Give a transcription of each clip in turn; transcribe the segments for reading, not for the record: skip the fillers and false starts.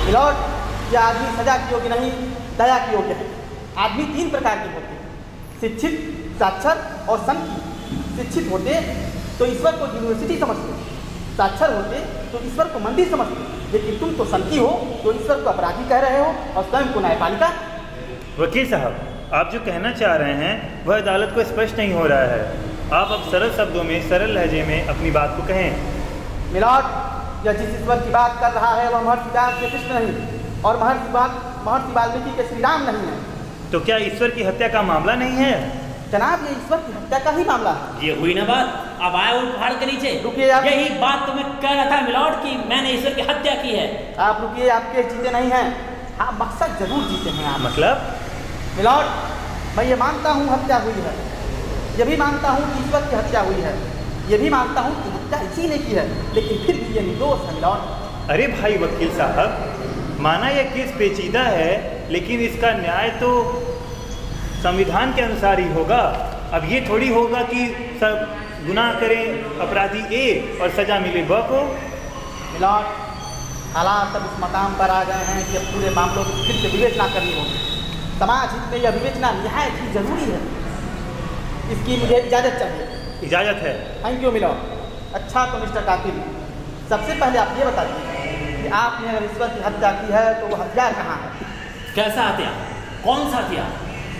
Milord, यह आदमी सजा की योग्य नहीं, दया की योग्य है। आदमी 3 प्रकार के होते हैं, शिक्षित, साक्षर और संकी। शिक्षित होते तो ईश्वर को यूनिवर्सिटी समझते, साक्षर होते तो ईश्वर को मंदिर समझते, लेकिन तुम तो संकी हो, तो ईश्वर को अपराधी कह रहे हो और स्वयं को न्यायपालिका। वकील साहब, आप जो कहना चाह रहे हैं वह अदालत को स्पष्ट नहीं हो रहा है। आप अब सरल शब्दों में, सरल लहजे में अपनी बात को कहें। मिलॉर्ड, यह जिस ईश्वर की बात कर रहा है वह महर्षि व्यास के कृष्ण नहीं और महर्षि वाल्मीकि के श्री राम नहीं है। तो क्या ईश्वर की हत्या का मामला नहीं है? जनाब, ये ईश्वर की हत्या का ही मामला है। ये हुई ना बात। अब आए उन पहाड़ के नीचे। रुकिए आप। यही बात तो मैं कह रहा था मिलॉर्ड कि मैंने ईश्वर की हत्या की है। आप रुकिए, आपके जीते नहीं हैं। हाँ, मकसद जरूर जीते हैं आप। मतलब? मिलॉर्ड, मैं ये मानता हूँ हत्या हुई है, ये भी मानता हूँ कि ईश्वर की हत्या हुई है, ये भी मानता हूँ कि हत्या इसी ने की है, लेकिन फिर भी ये निर्दोष है मिलॉर्ड। अरे भाई वकील साहब, माना यह केस पेचीदा है, लेकिन इसका न्याय तो संविधान के अनुसार ही होगा। अब ये थोड़ी होगा कि सब गुनाह करें अपराधी ए और सजा मिले ब को। मिलॉर्ड, हालात अब इस मकाम पर आ गए हैं कि अब पूरे मामलों की फिर से विवेचना करनी होगी। समाज हित में यह विवेचना निहायत ही जरूरी है। इसकी मुझे इजाज़त चाहिए। इजाज़त है। Thank you milord. अच्छा तो मिस्टर कातिल, सबसे पहले आप ये बताइए कि आपने अगर ईश्वर की हत्या की है तो वो हथियार कहाँ है? कैसा हथियार? कौन सा हथियार?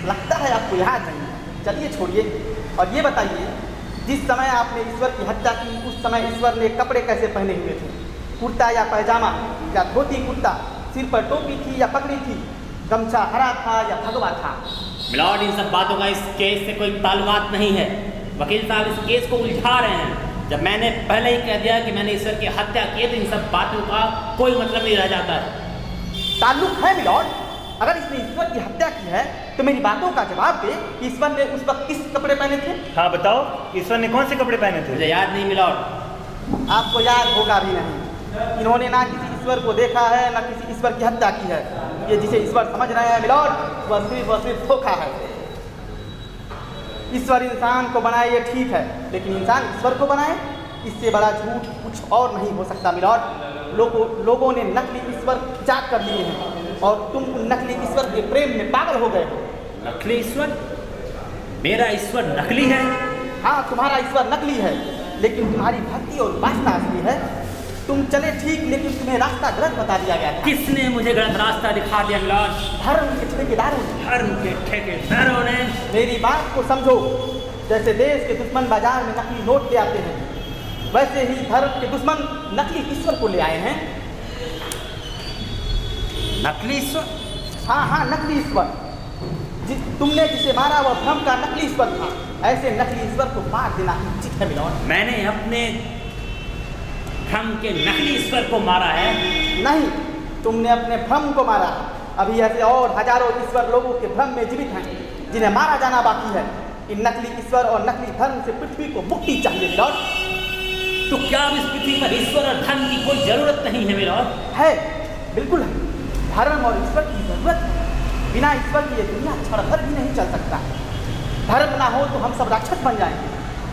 लगता है आपको याद नहीं है। चलिए छोड़िए और ये बताइए, जिस समय आपने ईश्वर की हत्या की उस समय ईश्वर ने कपड़े कैसे पहने हुए थे? कुर्ता या पैजामा या धोती कुर्ता, सिर पर टोपी थी या पगड़ी थी, गमछा हरा था या भगवा था? मिलॉर्ड, इन सब बातों का इस केस से कोई ताल्लुकात नहीं है। वकील साहब इस केस को उलझा रहे हैं। जब मैंने पहले ही कह दिया कि मैंने ईश्वर की हत्या की है तो इन सब बातों का कोई मतलब नहीं रह जाता है। ताल्लुक है मिलॉर्ड। अगर इसने ईश्वर की हत्या की है तो मेरी बातों का जवाब दे कि ईश्वर ने उस वक्त किस कपड़े पहने थे? हाँ बताओ, ईश्वर ने कौन से कपड़े पहने थे? मुझे याद नहीं मिलॉर्ड। आपको याद होगा भी नहीं। इन्होंने ना किसी ईश्वर को देखा है ना किसी ईश्वर की हत्या की है। ये जिसे ईश्वर समझ रहे हैं मिलॉर्ड, वह सिर्फ धोखा है। ईश्वर इंसान को बनाए ये ठीक है, लेकिन इंसान ईश्वर को बनाए, इससे बड़ा झूठ कुछ और नहीं हो सकता मिलॉर्ड। लोगों ने नकली ईश्वर जाग कर लिए हैं और तुम उन नकली ईश्वर के प्रेम में पागल हो गए हो। नकली ईश्वर? मेरा ईश्वर नकली है? हाँ, तुम्हारा ईश्वर नकली है, लेकिन तुम्हारी भक्ति और उपासना असली है। तुम चले ठीक, लेकिन तुम्हें रास्ता गलत बता दिया गया था। किसने मुझे गलत रास्ता दिखा दिया मिलॉर्ड? धर्म के ठेकेदारों ने। धर्म के ठेकेदारों ने? मेरी बात को समझो। जैसे देश के दुश्मन बाजार में नकली नोट ले आते हैं, वैसे ही धर्म के दुश्मन नकली ईश्वर को ले आए हैं। नकली ईश्वर? हाँ, नकली ईश्वर। तुमने जिसे मारा वह भ्रम का नकली ईश्वर था। ऐसे नकली ईश्वर को मार देना उचित है मिलॉर्ड। मैंने अपने भ्रम के नकली ईश्वर को मारा है? नहीं, तुमने अपने भ्रम को मारा। अभी ऐसे और हजारों ईश्वर लोगों के भ्रम में जीवित हैं जिन्हें मारा जाना बाकी है। इन नकली ईश्वर और नकली धर्म से पृथ्वी को मुक्ति चाहिए मिलॉर्ड। तो क्या अब इस पृथ्वी पर ईश्वर और धर्म की कोई जरूरत नहीं है मिलॉर्ड? है, बिल्कुल है। धर्म और ईश्वर की जरूरत है। बिना ईश्वर की ये दुनिया क्षण भर भी नहीं चल सकता। धर्म ना हो तो हम सब राक्षस बन जाएंगे।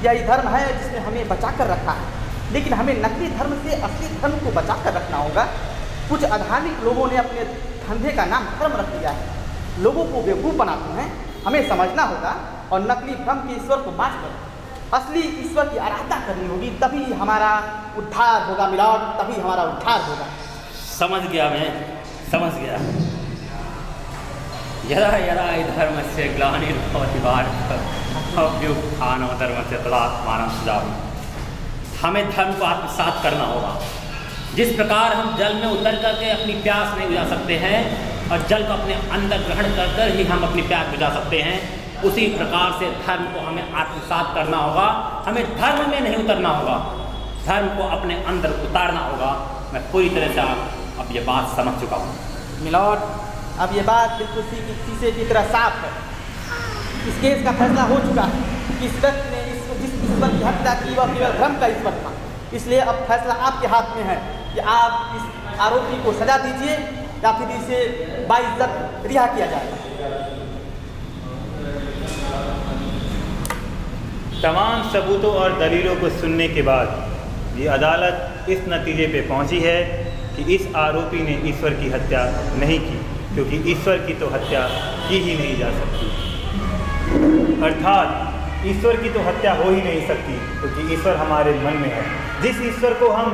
यही धर्म है जिसने हमें बचा कर रखा है, लेकिन हमें नकली धर्म से असली धर्म को बचा कर रखना होगा। कुछ अधार्मिक लोगों ने अपने धंधे का नाम धर्म रख दिया है। लोगों को बेवकूफ़ बनाते हैं। हमें समझना होगा और नकली भ्रम के ईश्वर को मार कर असली ईश्वर की आराधना करनी होगी, तभी हमारा उद्धार होगा मिलॉर्ड, तभी हमारा उद्धार होगा। समझ गया, मैं समझ गया। यदा यदा धर्मस्य ग्लानिर्भवति भारत अभ्युत्थानो धर्मस्य तदात्मानं सृजामि। हमें धर्म को आत्मसात करना होगा। जिस प्रकार हम जल में उतर करके अपनी प्यास नहीं बुझा सकते हैं और जल को अपने अंदर ग्रहण कर ही हम अपनी प्यास बुझा सकते हैं, उसी प्रकार से धर्म को हमें आत्मसात करना होगा। हमें धर्म में नहीं उतरना होगा, धर्म को अपने अंदर उतारना होगा। मैं पूरी तरह से अब ये बात समझ चुका हूँ मिलॉर्ड। अब ये बात बिल्कुल शीशे की तरह साफ है। इस केस का फैसला हो चुका है कि इस व्यक्ति ने जिस ईश्वर की हत्या की वह केवल भ्रम का ईश्वर था। इसलिए अब फैसला आपके हाथ में है कि आप इस आरोपी को सजा दीजिए या फिर इसे बाइज्जत रिहा किया जाए। तमाम सबूतों और दलीलों को सुनने के बाद ये अदालत इस नतीजे पे पहुंची है कि इस आरोपी ने ईश्वर की हत्या नहीं की, क्योंकि ईश्वर की तो हत्या की ही नहीं जा सकती। अर्थात ईश्वर की तो हत्या हो ही नहीं सकती, क्योंकि ईश्वर हमारे मन में है। जिस ईश्वर को हम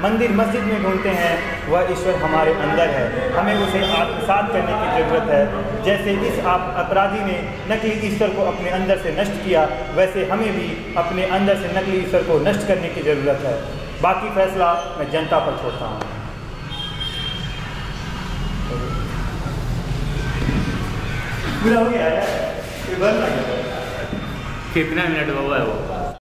मंदिर मस्जिद में ढूंढते हैं वह ईश्वर हमारे अंदर है। हमें उसे आत्मसात करने की ज़रूरत है। जैसे इस अपराधी ने नकली ईश्वर को अपने अंदर से नष्ट किया, वैसे हमें भी अपने अंदर से नकली ईश्वर को नष्ट करने की ज़रूरत है। बाकी फैसला मैं जनता पर छोड़ता हूँ। पूरा हो गया है, कितना मिनट हुआ है वो?